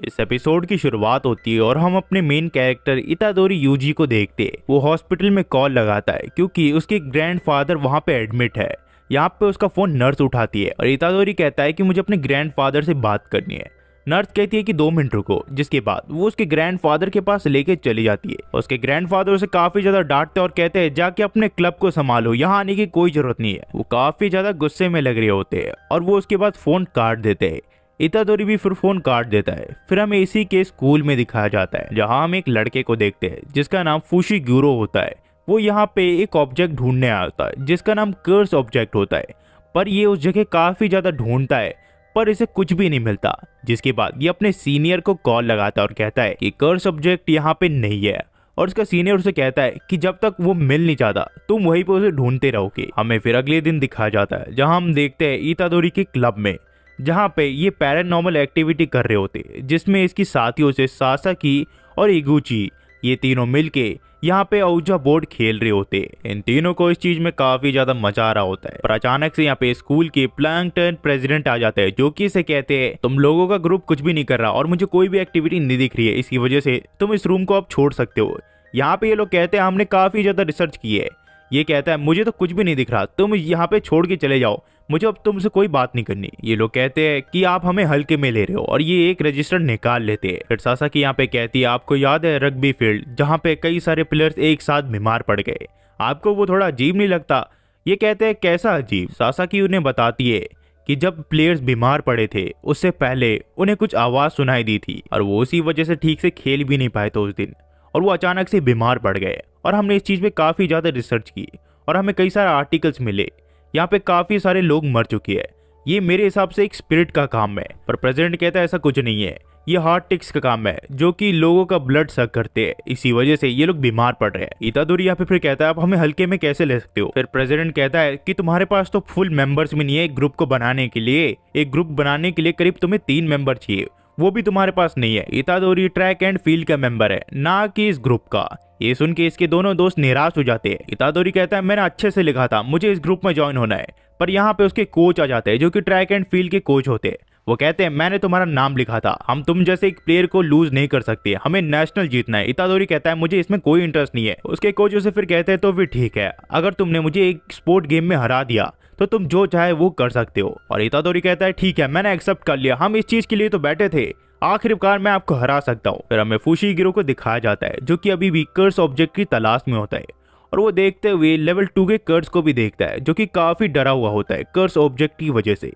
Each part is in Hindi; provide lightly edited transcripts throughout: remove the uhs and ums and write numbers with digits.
इस एपिसोड की शुरुआत होती है और हम अपने मेन कैरेक्टर इतादोरी यूजी को देखते हैं। वो हॉस्पिटल में कॉल लगाता है क्योंकि उसके ग्रैंडफादर वहाँ पे एडमिट है। यहाँ पे उसका फोन नर्स उठाती है और इतादोरी कहता है कि मुझे अपने ग्रैंडफादर से बात करनी है। नर्स कहती है कि 2 मिनट रुको, जिसके बाद वो उसके ग्रैंडफादर के पास लेके चली जाती है। उसके ग्रैंडफादर उसे काफी ज्यादा डांटते और कहते हैं जाके अपने क्लब को संभालो, यहाँ आने की कोई जरूरत नहीं है। वो काफी ज्यादा गुस्से में लग रहे होते हैं और वो उसके बाद फोन काट देते हैं। इतादोरी भी फिर फोन काट देता है। फिर हमें इसी के स्कूल में दिखाया जाता है जहाँ हम एक लड़के को देखते हैं जिसका नाम फुशिगुरो होता है। वो यहाँ पे एक ऑब्जेक्ट ढूंढने आता है जिसका नाम कर्स ऑब्जेक्ट होता है, पर ये उस जगह काफी ज्यादा ढूंढता है पर इसे कुछ भी नहीं मिलता। जिसके बाद ये अपने सीनियर को कॉल लगाता है और कहता है कि कर्स ऑब्जेक्ट यहाँ पे नहीं है। और उसका सीनियर उसे कहता है कि जब तक वो मिल नहीं जाता तुम वहीं पे उसे ढूंढते रहोगे। हमें फिर अगले दिन दिखाया जाता है जहाँ हम देखते हैं इतादोरी के क्लब में, जहाँ पे ये पैरानॉर्मल एक्टिविटी कर रहे होते, जिसमें इसकी साथियों से सासाकी और इगुची ये तीनों मिलके यहाँ पे औजा बोर्ड खेल रहे होते। इन तीनों को इस चीज में काफी ज्यादा मजा आ रहा होता है। पर अचानक से यहाँ पे स्कूल के प्लैंकटन प्रेसिडेंट आ जाते हैं जो कि इसे कहते हैं तुम लोगों का ग्रुप कुछ भी नहीं कर रहा और मुझे कोई भी एक्टिविटी नहीं दिख रही है, इसकी वजह से तुम इस रूम को अब छोड़ सकते हो। यहाँ पे ये लोग कहते हैं हमने काफी ज्यादा रिसर्च की है। ये कहता है मुझे तो कुछ भी नहीं दिख रहा, तुम यहाँ पे छोड़ के चले जाओ, मुझे अब तुमसे कोई बात नहीं करनी। ये लोग कहते हैं कि आप हमें हल्के में ले रहे हो और ये एक रजिस्टर निकाल लेते हैं। फिर सासाकी यहाँ पे कहती है आपको याद है रग्बी फील्ड जहाँ पे कई सारे प्लेयर्स एक साथ बीमार पड़ गए, आपको वो थोड़ा अजीब नहीं लगता? ये कहते हैं कैसा अजीब? सासाकी उन्हें बताती है कि जब प्लेयर्स बीमार पड़े थे उससे पहले उन्हें कुछ आवाज सुनाई दी थी और वो उसी वजह से ठीक से खेल भी नहीं पाए थे उस दिन, और वो अचानक से बीमार पड़ गए। और हमने इस चीज पे काफी ज्यादा रिसर्च की और हमें कई सारे आर्टिकल्स मिले, यहाँ पे काफी सारे लोग मर चुके हैं, ये मेरे हिसाब से एक स्पिरिट का काम है। पर प्रेसिडेंट कहता है ऐसा कुछ नहीं है, ये हार्ट टिक्स का काम है जो कि लोगों का ब्लड सक करते हैं, इसी वजह से ये लोग बीमार पड़ रहे हैं। इतादोरी यहाँ पे फिर कहता है आप हमें हल्के में कैसे ले सकते हो? फिर प्रेसिडेंट कहता है कि तुम्हारे पास तो फुल मेंबर्स भी नहीं है। एक ग्रुप को बनाने के लिए, एक ग्रुप बनाने के लिए करीब तुम्हें 3 मेंबर चाहिए, वो भी तुम्हारे पास नहीं है। इतादोरी ट्रैक एंड फील्ड का मेंबर है, ना कि इस ग्रुप का। ये सुन के इसके दोनों दोस्त निराश हो जाते हैं। इतादोरी कहता है मैंने अच्छे से लिखा था, मुझे इस ग्रुप में ज्वाइन होना है। पर यहाँ पे उसके कोच आ जाते हैं जो कि ट्रैक एंड फील्ड के कोच होते हैं। वो कहते हैं मैंने तुम्हारा नाम लिखा था, हम तुम जैसे एक प्लेयर को लूज नहीं कर सकते, हमें नेशनल जीतना है। इतादोरी कहता है मुझे इसमें कोई इंटरेस्ट नहीं है। उसके कोच उसे फिर कहते हैं तो फिर ठीक है, अगर तुमने मुझे एक स्पोर्ट गेम में हरा दिया तो तुम जो चाहे वो कर सकते हो। और इतादोरी कहता है ठीक है मैंने एक्सेप्ट कर लिया, हम इस चीज के लिए तो बैठे थे, आखिरकार मैं आपको हरा सकता हूँ। फिर हमें फुशिगिरो को दिखाया जाता है जो कि अभी भी कर्स ऑब्जेक्ट की तलाश में होता है और वो देखते हुए लेवल 2 के कर्स को भी देखता है जो कि काफी डरा हुआ होता है कर्स ऑब्जेक्ट की वजह से।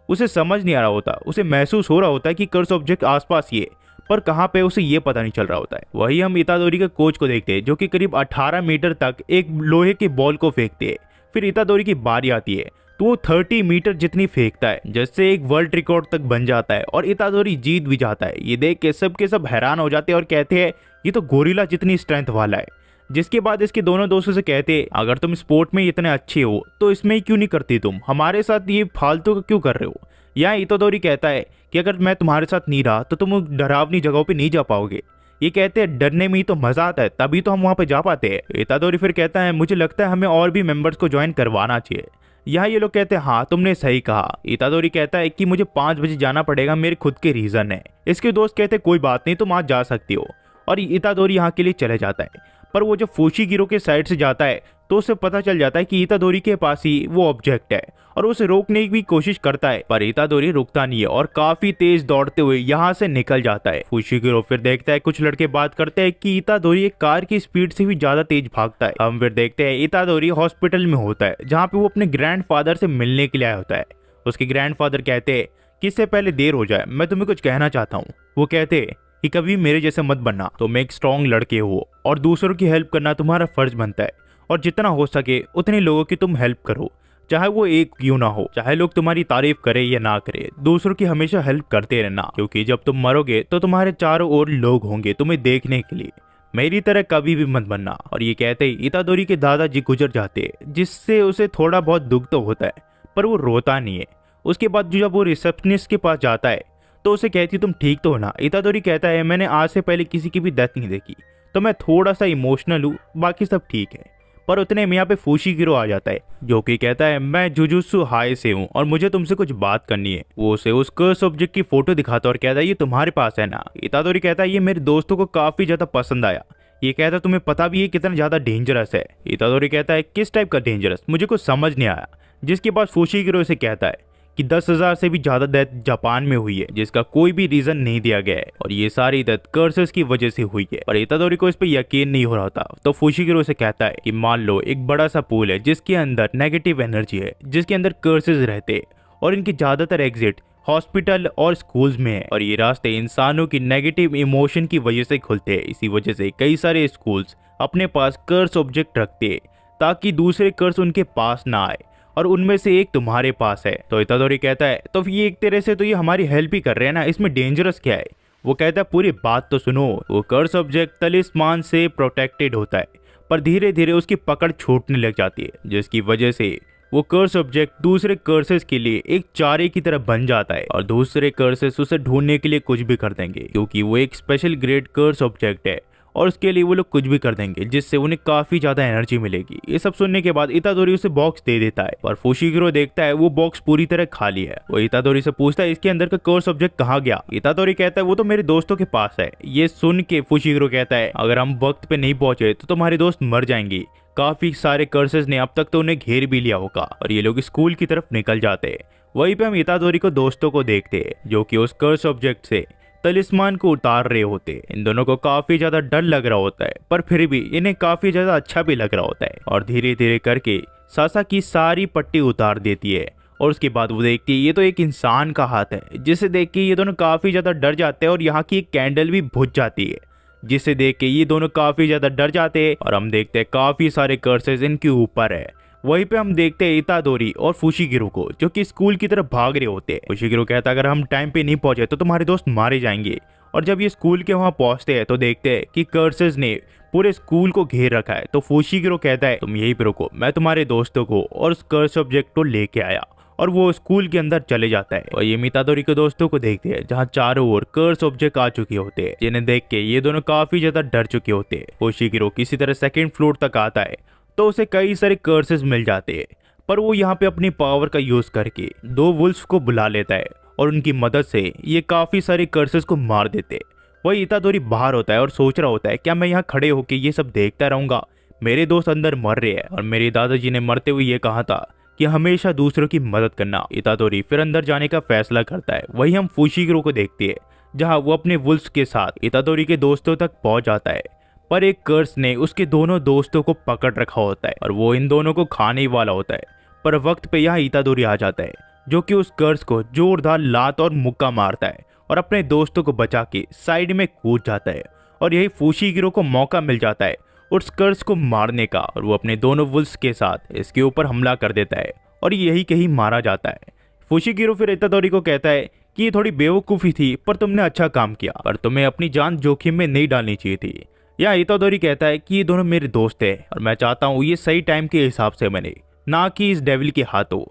उसे समझ नहीं आ रहा होता, उसे महसूस हो रहा होता है कि कर्स ऑब्जेक्ट आसपास ही है, पर कहाँ पे उसे ये पता नहीं चल रहा होता है। वही हम इतादोरी के कोच को देखते हैं जो कि करीब 18 मीटर तक एक लोहे के बॉल को फेंकते हैं। फिर इतादोरी की बारी आती है तो वो 30 मीटर जितनी फेंकता है, जिससे एक वर्ल्ड रिकॉर्ड तक बन जाता है और इतादोरी जीत भी जाता है। ये देख के सब के सब हैरान हो जाते हैं और कहते हैं ये तो गोरिल्ला जितनी स्ट्रेंथ वाला है। जिसके बाद इसके दोनों दोस्तों से कहते हैं अगर तुम स्पोर्ट में इतने अच्छे हो तो इसमें ही क्यों नहीं करती, तुम हमारे साथ ये फालतू का क्यों कर रहे हो? यहाँ इतादोरी कहता है कि अगर मैं तुम्हारे साथ नहीं रहा तो तुम डरावनी जगहों पे नहीं जा पाओगे। ये कहते हैं डरने में ही तो मजा आता है, तभी तो हम वहाँ पे जा पाते हैं। इतादोरी फिर कहता है मुझे लगता है हमें और भी मेंबर्स को ज्वाइन करवाना चाहिए। यहाँ ये लोग कहते हैं हाँ तुमने सही कहा। इतादोरी कहता है कि मुझे 5 बजे जाना पड़ेगा, मेरे खुद के रीजन है। इसके दोस्त कहते हैं कोई बात नहीं, तुम आज जा सकती हो, और इतादोरी यहाँ के लिए चले जाता है। पर वो जब फुशिगिरो के साइड से जाता है तो उसे पता चल जाता है कि इतादोरी के पास ही वो ऑब्जेक्ट है और उसे रोकने की भी कोशिश करता है, पर इतादोरी रुकता नहीं है और काफी तेज दौड़ते हुए यहाँ से निकल जाता है। फुशिगिरो फिर देखता है कुछ लड़के बात करते हैं कि इतादोरी एक कार की स्पीड से भी ज्यादा तेज भागता है। हम फिर देखते हैं इतादोरी हॉस्पिटल में होता है जहाँ पे वो अपने ग्रैंडफादर से मिलने के लिए आया होता है। उसके ग्रैंडफादर कहते हैं कि इससे पहले देर हो जाए मैं तुम्हें कुछ कहना चाहता हूँ। वो कहते हैं कि कभी मेरे जैसे मत बनना, तुम एक स्ट्रॉन्ग लड़के हो और दूसरों की हेल्प करना तुम्हारा फर्ज बनता है, और जितना हो सके उतने लोगों की तुम हेल्प करो, चाहे वो एक क्यों ना हो, चाहे लोग तुम्हारी तारीफ करे या ना करे, दूसरों की हमेशा हेल्प करते रहना, क्योंकि जब तुम मरोगे तो तुम्हारे चारों ओर लोग होंगे तुम्हें देखने के लिए, मेरी तरह कभी भी मत बनना। और ये कहते ही इतादोरी के दादाजी गुजर जाते हैं जिससे उसे थोड़ा बहुत दुख तो होता है, पर वो रोता नहीं है। उसके बाद जब वो रिसेप्शनिस्ट के पास जाता है तो उसे कहती तुम ठीक तो हो ना? इतादोरी कहता है मैंने आज से पहले किसी की भी डेथ नहीं देखी, तो मैं थोड़ा सा इमोशनल हूँ, बाकी सब ठीक है। पर उतने में यहाँ पे फुशिगिरो आ जाता है जो कि कहता है मैं जुजुत्सु हाई से हूँ और मुझे तुमसे कुछ बात करनी है। वो उसे उस कर्स ऑब्जेक्ट की फोटो दिखाता और कहता है ये तुम्हारे पास है ना। इतादोरी कहता है ये मेरे दोस्तों को काफी ज्यादा पसंद आया। ये कहता है तुम्हें पता भी है कितना ज्यादा डेंजरस है। इतादोरी कहता है किस टाइप का डेंजरस, मुझे कुछ समझ नहीं आया। जिसके बाद फुशिगिरो से कहता है कि 10,000 से भी ज्यादा डेथ जापान में हुई है जिसका कोई भी रीजन नहीं दिया गया है और ये सारी डेथ कर्सेस की वजह से हुई है। पर इतादोरी को इस पे यकीन नहीं हो रहा था तो फुशिगिरो से कहता है कि मान लो एक बड़ा सा पूल है जिसके अंदर नेगेटिव एनर्जी है, जिसके अंदर कर्सेस रहते और इनके ज्यादातर एग्जिट हॉस्पिटल और स्कूल्स में है और ये रास्ते इंसानों की नेगेटिव इमोशन की वजह से खुलते हैं। इसी वजह से कई सारे स्कूल्स अपने पास कर्स ऑब्जेक्ट रखते हैं ताकि दूसरे कर्स उनके पास ना आए और उनमें से एक तुम्हारे पास है। तो इतादोरी कहता है तो ये एक तरह से तो ये हमारी हेल्प ही कर रहे हैं ना, इसमें डेंजरस क्या है। वो कहता है पूरी बात तो सुनो। वो कर्स ऑब्जेक्ट तलिस्मान से प्रोटेक्टेड होता है पर धीरे धीरे उसकी पकड़ छूटने लग जाती है जिसकी वजह से वो कर्स ऑब्जेक्ट दूसरे कर्सेस के लिए एक चारे की तरह बन जाता है और दूसरे कर्सेस उसे ढूंढने के लिए कुछ भी कर देंगे क्योंकि वो एक स्पेशल ग्रेड कर्स ऑब्जेक्ट है और उसके लिए वो लोग कुछ भी कर देंगे जिससे उन्हें काफी ज्यादा एनर्जी मिलेगी। ये सब सुनने के बाद इतादोरी उसे बॉक्स दे देता है पर फुशिगिरो देखता है वो बॉक्स पूरी तरह खाली है। वो इतादोरी से पूछता है इसके अंदर का कर्स ऑब्जेक्ट कहाँ गया। इतादोरी कहता है वो तो मेरे दोस्तों के पास है। ये सुन के फुशिगिरो कहता है अगर हम वक्त पे नहीं पहुंचे तो तुम्हारे दोस्त मर जाएंगे। काफी सारे कर्सेस ने अब तक तो उन्हें घेर भी लिया होगा और ये लोग स्कूल की तरफ निकल जाते हैं। वहीं पे हम इतादोरी को दोस्तों को देखते हैं जो कि उस कर्स ऑब्जेक्ट से तलिस्मान को उतार रहे होते। इन दोनों को काफी ज्यादा डर लग रहा होता है पर फिर भी इन्हें काफी ज्यादा अच्छा भी लग रहा होता है और धीरे धीरे करके सासा की सारी पट्टी उतार देती है और उसके बाद वो देखती है ये तो एक इंसान का हाथ है, जिसे देख के ये दोनों काफी ज्यादा डर जाते हैं और यहाँ की एक कैंडल भी बुझ जाती है जिसे देख के ये दोनों काफी ज्यादा डर जाते हैं और हम देखते हैं काफी सारे कर्सेस इनके ऊपर है। वहीं पे हम देखते हैं इतादोरी और फुशिगिरो को जो कि स्कूल की तरफ भाग रहे होते हैं। फुशिगिरो कहता है अगर हम टाइम पे नहीं पहुंचे तो तुम्हारे दोस्त मारे जाएंगे और जब ये स्कूल के वहां पहुंचते हैं तो देखते हैं कि कर्सेस ने पूरे स्कूल को घेर रखा है। तो फुशिगिरो कहता है तुम यहीं पे रुको, मैं तुम्हारे दोस्तों को और उस कर्स ऑब्जेक्ट को लेके आया और वो स्कूल के अंदर चले जाता है और ये इतादोरी के दोस्तों को देखते हैं जहाँ चारों ओर कर्स ऑब्जेक्ट आ चुके होते हैं जिन्हें देख के ये दोनों काफी ज्यादा डर चुके होते हैं। फुशिगिरो किसी तरह सेकंड फ्लोर तक आता है तो उसे कई सारे कर्सेस मिल जाते हैं पर वो यहाँ पे अपनी पावर का यूज करके 2 वुल्फ्स को बुला लेता है और उनकी मदद से ये काफी सारे कर्सेस को मार देते। वही इतादोरी बाहर होता है और सोच रहा होता है क्या मैं यहाँ खड़े होके ये सब देखता रहूंगा, मेरे दोस्त अंदर मर रहे हैं और मेरे दादाजी ने मरते हुए ये कहा था कि हमेशा दूसरों की मदद करना। इतादोरी फिर अंदर जाने का फैसला करता है। वही हम फुशिगिरो को देखते हैं जहाँ वो अपने वुल्फ्स के साथ इतादोरी के दोस्तों तक पहुंच जाता है पर एक कर्स ने उसके दोनों दोस्तों को पकड़ रखा होता है और वो इन दोनों को खाने वाला होता है। पर वक्त पे यहाँ इतादोरी आ जाता है जो कि उस कर्स को जोरदार लात और मुक्का मारता है और अपने दोस्तों को बचा के साइड में कूद जाता है और यही फुशिगिरो को मौका मिल जाता है उस कर्स को मारने का और वो अपने दोनों वुल्फ्स के साथ इसके ऊपर हमला कर देता है और यही कहीं मारा जाता है। फुशिगिरो फिर इतादोरी को कहता है कि ये थोड़ी बेवकूफ़ी थी पर तुमने अच्छा काम किया, पर तुम्हें अपनी जान जोखिम में नहीं डालनी चाहिए थी। या इतादोरी कहता है कि ये दोनों मेरे दोस्त हैं और मैं चाहता हूँ ये सही टाइम के हिसाब से बने, ना कि इस डेविल के हाथों।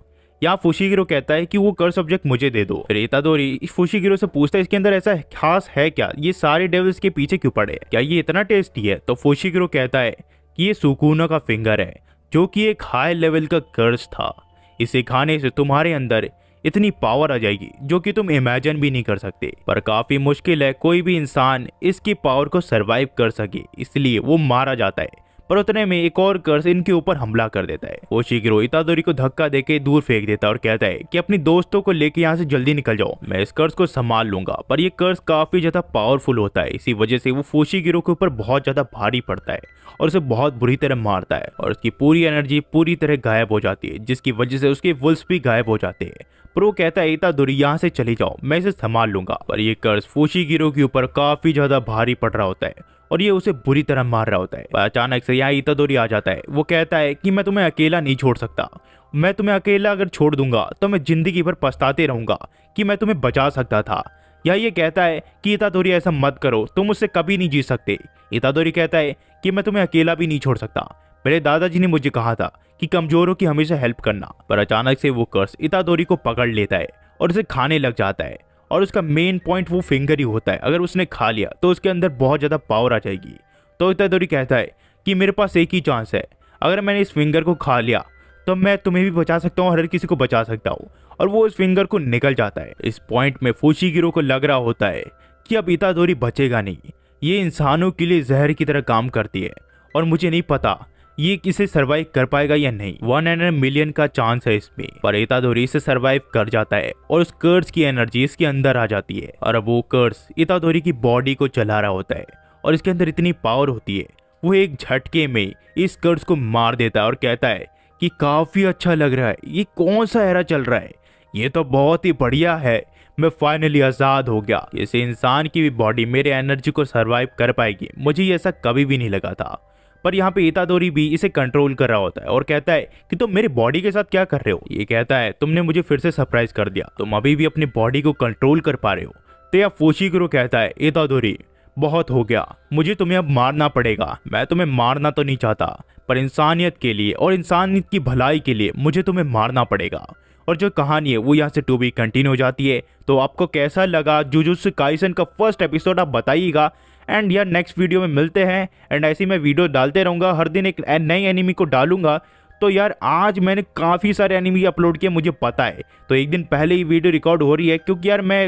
या फुशिगिरो कहता है कि वो कर्स ऑब्जेक्ट मुझे दे दो। फिर इतादोरी फुशिगिरो से पूछता है इसके अंदर ऐसा खास है क्या, ये सारे डेविल्स के पीछे क्यों पड़े, क्या ये इतना टेस्टी है। तो फुशिगिरो कहता है कि ये सुकुना का फिंगर है जो कि एक हाई लेवल का कर्स था, इसे खाने से तुम्हारे अंदर इतनी पावर आ जाएगी जो कि तुम इमेजिन भी नहीं कर सकते, पर काफी मुश्किल है कोई भी इंसान इसकी पावर को सरवाइव कर सके, इसलिए वो मारा जाता है। पर उतने में एक और कर्स इनके ऊपर हमला कर देता है। फुशिगिरो इतादोरी को धक्का देके दूर फेंक देता है और कहता है कि अपने दोस्तों को लेके यहाँ से जल्दी निकल जाओ, मैं इस कर्स को संभाल लूंगा। पर ये कर्स काफी ज्यादा पावरफुल होता है, इसी वजह से वो फुशिगिरो के ऊपर बहुत ज्यादा भारी पड़ता है और उसे बहुत बुरी तरह मारता है और उसकी पूरी एनर्जी पूरी तरह गायब हो जाती है, जिसकी वजह से उसके वुल्फ्स भी गायब हो जाते हैं। पर वो कहता है इतादोरी यहाँ से चली जाओ, मैं इसे संभाल लूंगा। पर ये कर्स फुशिगिरो के ऊपर काफी ज्यादा भारी पड़ रहा होता है और ये उसे बुरी तरह मार रहा होता है। पर अचानक से यहाँ इतादोरी आ जाता है। वो कहता है कि मैं तुम्हें अकेला नहीं छोड़ सकता, मैं तुम्हें अकेला अगर छोड़ दूंगा तो मैं जिंदगी भर पछताते रहूंगा कि मैं तुम्हें बचा सकता था। या ये कहता है कि इतादोरी ऐसा मत करो, तुम मुझसे कभी नहीं जी सकते। इतादोरी कहता है कि मैं तुम्हें अकेला भी नहीं छोड़ सकता, मेरे दादाजी ने मुझे कहा था कि कमजोरों की हमेशा हेल्प करना। पर अचानक से वो कर्स इतादोरी को पकड़ लेता है और उसे खाने लग जाता है और उसका मेन पॉइंट वो फिंगर ही होता है, अगर उसने खा लिया तो उसके अंदर बहुत ज्यादा पावर आ जाएगी। तो इतादोरी कहता है कि मेरे पास एक ही चांस है, अगर मैंने इस फिंगर को खा लिया तो मैं तुम्हें भी बचा सकता हूँ, हर किसी को बचा सकता हूँ। और वो इस फिंगर को निकल जाता है। इस पॉइंट में फुशिगिरो को लग रहा होता है कि अब इतादोरी बचेगा नहीं, ये इंसानों के लिए जहर की तरह काम करती है और मुझे नहीं पता ये किसे सरवाइव कर पाएगा या नहीं। 1 in a million का चांस है इसमें, पर इतादोरी इसे सरवाइव कर जाता है और उस कर्स की एनर्जी इसके अंदर आ जाती है। और अब वो कर्स इतादोरी की बॉडी को चला रहा होता है और इसके अंदर इतनी पावर होती है, वो एक झटके में इस कर्स को मार देता है और कहता है कि काफी अच्छा लग रहा है, ये कौन सा एरा चल रहा है, ये तो बहुत ही बढ़िया है, मैं फाइनली आजाद हो गया। इसे इंसान की भी बॉडी मेरे एनर्जी को सरवाइव कर पाएगी, मुझे ये ऐसा कभी भी नहीं लगा था। पर यहाँ पे इतादोरी भी इसे कंट्रोल कर रहा होता है और कहता है कि तुम मेरी बॉडी के साथ क्या कर रहे हो। ये कहता है तुमने मुझे फिर से सरप्राइज कर दिया, तुम अभी भी अपनी बॉडी को कंट्रोल कर पा रहे हो। तो यह फुशिगिरो कहता है इतादोरी बहुत हो गया, मुझे तुम्हें अब मारना पड़ेगा। मैं तुम्हें मारना तो नहीं चाहता, पर इंसानियत के लिए और इंसानियत की भलाई के लिए मुझे तुम्हें मारना पड़ेगा। और जो कहानी है वो यहाँ से टू बी कंटिन्यू हो जाती है। तो आपको कैसा लगा जुजुत्सु काइसन का फर्स्ट एपिसोड आप बताइएगा। एंड यार नेक्स्ट वीडियो में मिलते हैं। एंड ऐसे ही मैं वीडियो डालते रहूँगा, हर दिन एक नई एनिमी को डालूंगा। तो यार आज मैंने काफ़ी सारे एनिमी अपलोड किए, मुझे पता है, तो एक दिन पहले ही वीडियो रिकॉर्ड हो रही है क्योंकि यार मैं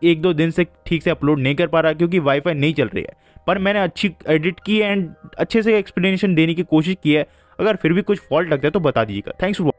1-2 दिन से ठीक से अपलोड नहीं कर पा रहा क्योंकि वाईफाई नहीं चल रही है। पर मैंने अच्छी एडिट की एंड अच्छे से एक्सप्लेनेशन देने की कोशिश की है। अगर फिर भी कुछ फॉल्ट लगता है तो बता दीजिएगा। Thanks for